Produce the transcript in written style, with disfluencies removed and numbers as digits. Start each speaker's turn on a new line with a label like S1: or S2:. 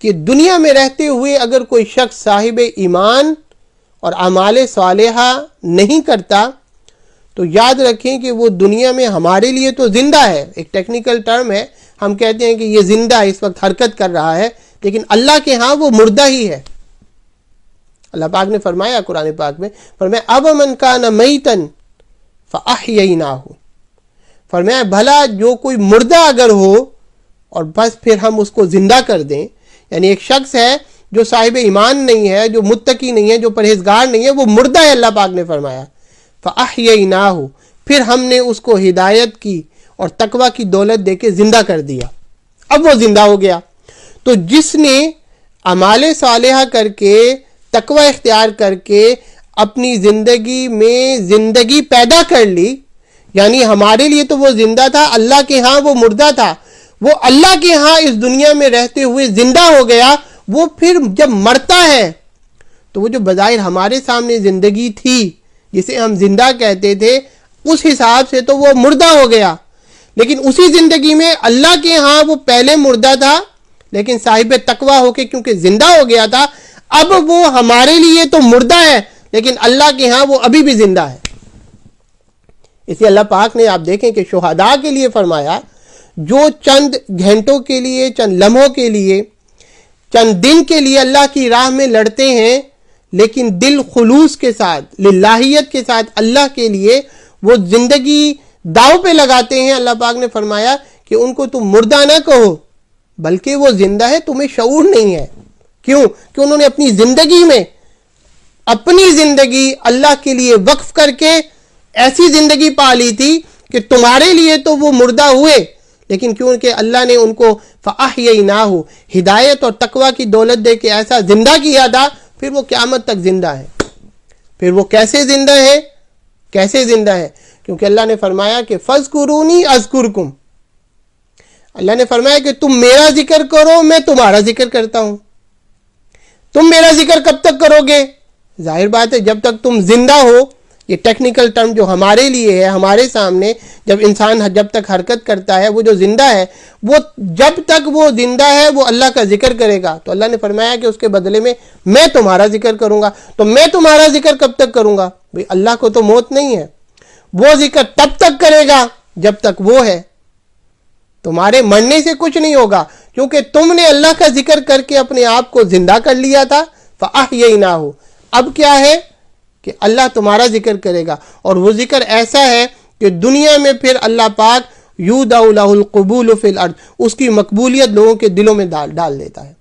S1: کہ دنیا میں رہتے ہوئے اگر کوئی شخص صاحب ایمان اور اعمال صالحہ نہیں کرتا تو یاد رکھیں کہ وہ دنیا میں ہمارے لیے تو زندہ ہے، ایک ٹیکنیکل ٹرم ہے، ہم کہتے ہیں کہ یہ زندہ ہے، اس وقت حرکت کر رہا ہے، لیکن اللہ کے ہاں وہ مردہ ہی ہے۔ اللہ پاک نے فرمایا قرآن پاک میں، فرمایا اب من کان میتن فاحییناہ، فرمایا بھلا جو کوئی مردہ اگر ہو اور بس پھر ہم اس کو زندہ کر دیں، یعنی ایک شخص ہے جو صاحب ایمان نہیں ہے، جو متقی نہیں ہے، جو پرہیزگار نہیں ہے، وہ مردہ ہے، اللہ پاک نے فرمایا فاحییناہ، پھر ہم نے اس کو ہدایت کی اور تقوی کی دولت دے کے زندہ کر دیا، اب وہ زندہ ہو گیا۔ تو جس نے اعمال صالحہ کر کے تقوی اختیار کر کے اپنی زندگی میں زندگی پیدا کر لی، یعنی ہمارے لیے تو وہ زندہ تھا، اللہ کے ہاں وہ مردہ تھا، وہ اللہ کے ہاں اس دنیا میں رہتے ہوئے زندہ ہو گیا، وہ پھر جب مرتا ہے تو وہ جو بظاہر ہمارے سامنے زندگی تھی جسے ہم زندہ کہتے تھے، اس حساب سے تو وہ مردہ ہو گیا، لیکن اسی زندگی میں اللہ کے ہاں وہ پہلے مردہ تھا، لیکن صاحب تقوی ہو کے کیونکہ زندہ ہو گیا تھا، اب وہ ہمارے لیے تو مردہ ہے لیکن اللہ کے ہاں وہ ابھی بھی زندہ ہے۔ اسی اللہ پاک نے آپ دیکھیں کہ شہداء کے لیے فرمایا جو چند گھنٹوں کے لیے، چند لمحوں کے لیے، چند دن کے لیے اللہ کی راہ میں لڑتے ہیں، لیکن دل خلوص کے ساتھ، للہیت کے ساتھ اللہ کے لیے وہ زندگی داؤ پہ لگاتے ہیں، اللہ پاک نے فرمایا کہ ان کو تم مردہ نہ کہو بلکہ وہ زندہ ہے، تمہیں شعور نہیں ہے۔ کیوں؟ کہ انہوں نے اپنی زندگی میں اپنی زندگی اللہ کے لیے وقف کر کے ایسی زندگی پا لی تھی کہ تمہارے لیے تو وہ مردہ ہوئے، لیکن کیونکہ اللہ نے ان کو فاحییناہ ہدایت اور تقوی کی دولت دے کے ایسا زندہ کیا تھا، پھر وہ قیامت تک زندہ ہے۔ پھر وہ کیسے زندہ ہے؟ کیسے زندہ ہے؟ کیونکہ اللہ نے فرمایا کہ فاذکرونی اذکرکم، اللہ نے فرمایا کہ تم میرا ذکر کرو میں تمہارا ذکر کرتا ہوں۔ تم میرا ذکر کب تک کرو گے؟ ظاہر بات ہے جب تک تم زندہ ہو، یہ ٹیکنیکل ٹرم جو ہمارے لیے ہے، ہمارے سامنے جب انسان جب تک حرکت کرتا ہے، وہ جو زندہ ہے وہ جب تک وہ زندہ ہے وہ اللہ کا ذکر کرے گا، تو اللہ نے فرمایا کہ اس کے بدلے میں تمہارا ذکر کروں گا۔ تو میں تمہارا ذکر کب تک کروں گا؟ بھئی اللہ کو تو موت نہیں ہے، وہ ذکر تب تک کرے گا جب تک وہ ہے، تمہارے مرنے سے کچھ نہیں ہوگا، کیونکہ تم نے اللہ کا ذکر کر کے اپنے آپ کو زندہ کر لیا تھا۔ فاحییناہ، اب کیا ہے کہ اللہ تمہارا ذکر کرے گا، اور وہ ذکر ایسا ہے کہ دنیا میں پھر اللہ پاک یودع لہ القبول فی الارض، اس کی مقبولیت لوگوں کے دلوں میں ڈال دیتا ہے۔